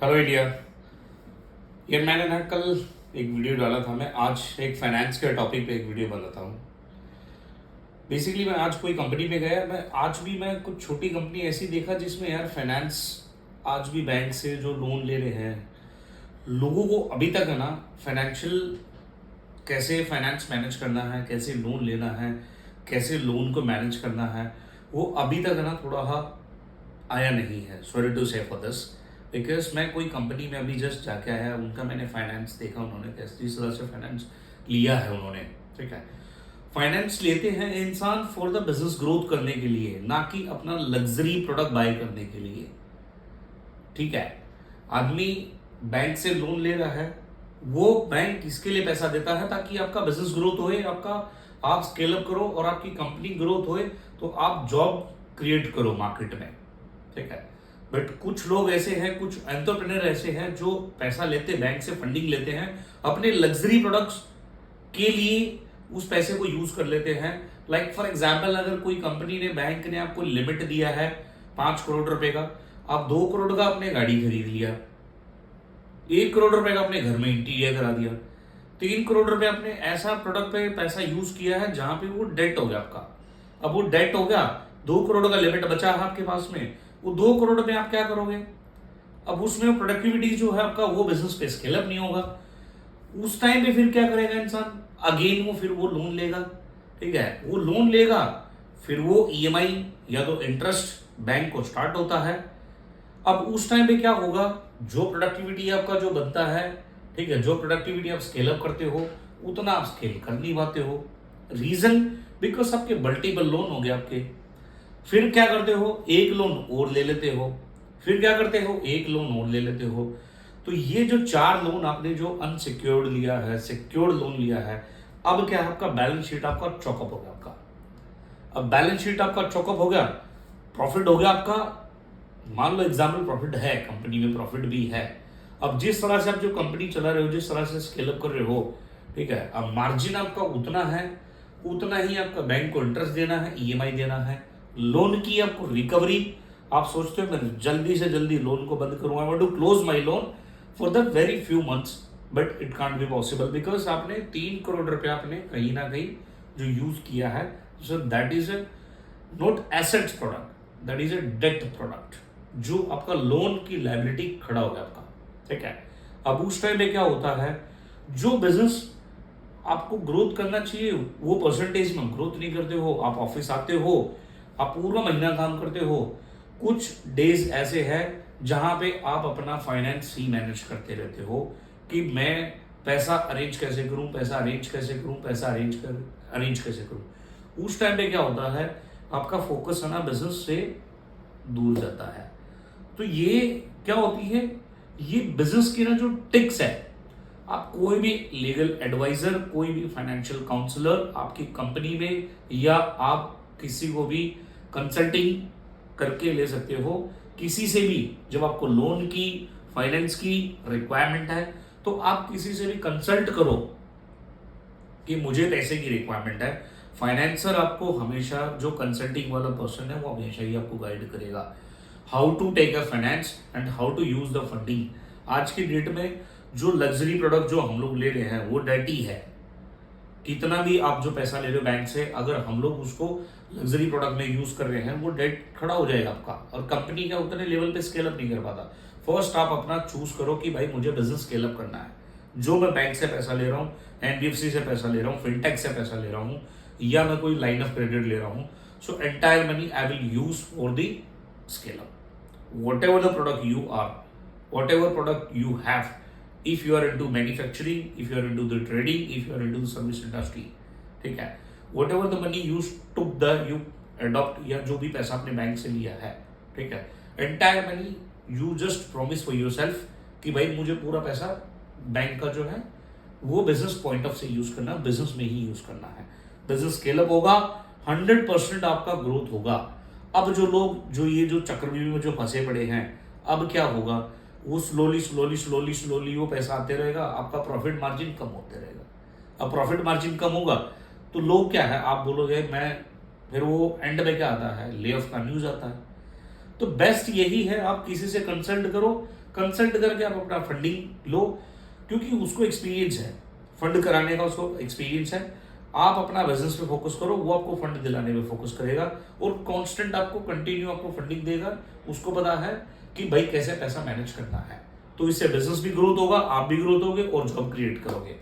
Hello India. यार मैंने ना कल एक वीडियो डाला था। मैं आज एक फाइनेंस के टॉपिक पे एक वीडियो बनाता हूँ। बेसिकली मैं आज कोई कंपनी में गया, मैं कुछ छोटी कंपनी ऐसी देखा जिसमें यार फाइनेंस आज भी बैंक से जो लोन ले रहे हैं लोगों को अभी तक है ना, फाइनेंशियल कैसे फाइनेंस मैनेज करना है, कैसे लोन लेना है, कैसे लोन को मैनेज करना है, वो अभी तक है ना थोड़ा आया नहीं है। सॉरी टू से फॉर दिस, बिकॉज मैं कोई कंपनी में अभी जस्ट जाके आया, उनका मैंने फाइनेंस देखा, उन्होंने किस तरह से फाइनेंस लिया है उन्होंने। ठीक है, फाइनेंस लेते हैं इंसान फॉर द बिजनेस ग्रोथ करने के लिए, ना कि अपना लग्जरी प्रोडक्ट बाय करने के लिए। ठीक है, आदमी बैंक से लोन ले रहा है, वो बैंक इसके लिए पैसा देता है ताकि आपका बिजनेस ग्रोथ होए, आप स्केल अप करो और आपकी कंपनी ग्रोथ होए, तो आप जॉब क्रिएट करो मार्केट में। ठीक है, बट कुछ लोग ऐसे हैं, कुछ एंटरप्रेन्योर ऐसे हैं जो पैसा लेते, बैंक से फंडिंग लेते हैं, अपने लग्जरी प्रोडक्ट्स के लिए उस पैसे को यूज कर लेते हैं। लाइक फॉर एग्जाम्पल, अगर कोई कंपनी ने, बैंक ने आपको लिमिट दिया है 5 करोड़ रुपए का, आप 2 करोड़ का अपने गाड़ी खरीद लिया, 1 करोड़ रुपए का अपने घर में इंटीरियर करा दिया, 3 करोड़ रुपए अपने ऐसा प्रोडक्ट पे पैसा यूज किया है जहां पे वो डेट हो गया आपका। अब वो डेट हो गया, 2 करोड़ का लिमिट बचा है आपके पास में, वो 2 करोड़ में आप क्या करोगे? अब उसमें प्रोडक्टिविटी जो है आपका, वो बिजनेस पे स्केल अप नहीं होगा। उस टाइम पे फिर क्या करेगा इंसान? अगेन वो फिर वो लोन लेगा। ठीक है, वो लोन लेगा, फिर वो ईएमआई या तो इंटरेस्ट बैंक को स्टार्ट होता है। अब उस टाइम पे क्या होगा? जो प्रोडक्टिविटी आपका जो बनता है, ठीक है, जो प्रोडक्टिविटी आप स्केल अप करते हो उतना आप स्केल कर नहीं पाते हो। रीजन, बिकॉज आपके मल्टीपल लोन हो गए आपके। फिर क्या करते हो? एक लोन और ले लेते हो, फिर क्या करते हो? एक लोन और ले लेते हो। तो ये जो 4 लोन आपने जो अनसिक्योर्ड लिया है, सिक्योर्ड लोन लिया है, अब क्या है? आपका बैलेंस शीट आपका चौकअप हो गया आपका। अब बैलेंस शीट आपका चौकअप हो गया, प्रॉफिट हो गया आपका। मान लो एग्जाम्पल प्रॉफिट है, कंपनी में प्रॉफिट भी है। अब जिस तरह से आप जो कंपनी चला रहे हो, जिस तरह से स्केल अप कर रहे हो, ठीक है, अब मार्जिन आपका उतना है, उतना ही आपका बैंक को इंटरेस्ट देना है, ईएमआई देना है, लोन की आपको रिकवरी। आप सोचते हो मैं जल्दी से जल्दी लोन को बंद करूंगा, I want to close my loan for the very few months, but it can't be possible because आपने 3 करोड़ रुपया आपने कहीं ना कहीं जो यूज किया है। So that is a not assets product, that is a debt product, जो आपका लोन की लायबिलिटी खड़ा हो गया आपका। ठीक है, अब उस टाइम पे क्या होता है? जो बिजनेस आपको ग्रोथ करना चाहिए वो परसेंटेज में ग्रोथ नहीं करते हो। आप ऑफिस आते हो, आप पूरा महीना काम करते हो, कुछ डेज ऐसे हैं जहां पे आप अपना फाइनेंस ही मैनेज करते रहते हो कि मैं पैसा अरेंज कैसे करूं, पैसा अरेंज कैसे करूं, पैसा अरेंज कैसे करूं। उस टाइम पे क्या होता है? आपका फोकस है ना बिजनेस से दूर जाता है। तो ये क्या होती है? ये बिजनेस की ना जो टिक्स है, आप कोई भी लीगल एडवाइजर, कोई भी फाइनेंशियल काउंसलर आपकी कंपनी में, या आप किसी को भी कंसल्टिंग करके ले सकते हो। किसी से भी जब आपको लोन की, फाइनेंस की रिक्वायरमेंट है, तो आप किसी से भी कंसल्ट करो कि मुझे पैसे की रिक्वायरमेंट है। फाइनेंसर आपको हमेशा, जो कंसल्टिंग वाला पर्सन है, वो हमेशा ही आपको गाइड करेगा how to take a finance and how to use the funding. आज की डेट में जो लग्जरी प्रोडक्ट जो हम लोग ले रहे हैं वो डेटी है। कितना भी आप जो पैसा ले रहे हो बैंक से, अगर हम लोग उसको लग्जरी प्रोडक्ट में यूज कर रहे हैं, वो डेट खड़ा हो जाएगा आपका, और कंपनी का उतने लेवल पे स्केल अप नहीं कर पाता। फर्स्ट आप अपना चूज करो कि भाई मुझे बिजनेस स्केल अप करना है। जो मैं बैंक से पैसा ले रहा हूँ, एनबीएफसी से पैसा ले रहा हूँ, फिनटेक से पैसा ले रहा हूँ, या मैं कोई लाइन ऑफ क्रेडिट ले रहा हूँ, so entire money I will use for the scale up. whatever the product you are, whatever product you have, if you are into manufacturing, if you are into the trading, if you are into the service industry, ठीक है, whatever the money you took the you adopt, या जो भी पैसा आपने bank से लिया है, ठीक है, entire money you just promise for yourself कि भाई मुझे पूरा पैसा बैंक का जो है वो बिजनेस पॉइंट ऑफ से यूज करना, बिजनेस में ही यूज करना है। बिजनेस स्केल अप होगा, 100% आपका ग्रोथ होगा। अब जो लोग जो ये जो चक्रव्यूह में जो फंसे पड़े हैं, अब क्या होगा? वो स्लोली वो पैसा आते रहेगा, आपका प्रॉफिट मार्जिन कम होते रहेगा। अब प्रॉफिट मार्जिन कम होगा तो लोग क्या है, आप बोलोगे मैं, फिर वो एंड में क्या आता है? ले ऑफ का न्यूज आता है। तो बेस्ट यही है, आप किसी से कंसल्ट करो कंसल्ट करके आप अपना फंडिंग लो, क्योंकि उसको एक्सपीरियंस है फंड कराने का, उसको एक्सपीरियंस है। आप अपना बिजनेस पे फोकस करो, वो आपको फंड दिलाने में फोकस करेगा और कांस्टेंट आपको कंटिन्यू आपको फंडिंग देगा। उसको पता है कि भाई कैसे पैसा मैनेज करना है, तो इससे बिजनेस भी ग्रोथ होगा, आप भी ग्रोथ होगे और जॉब क्रिएट करोगे।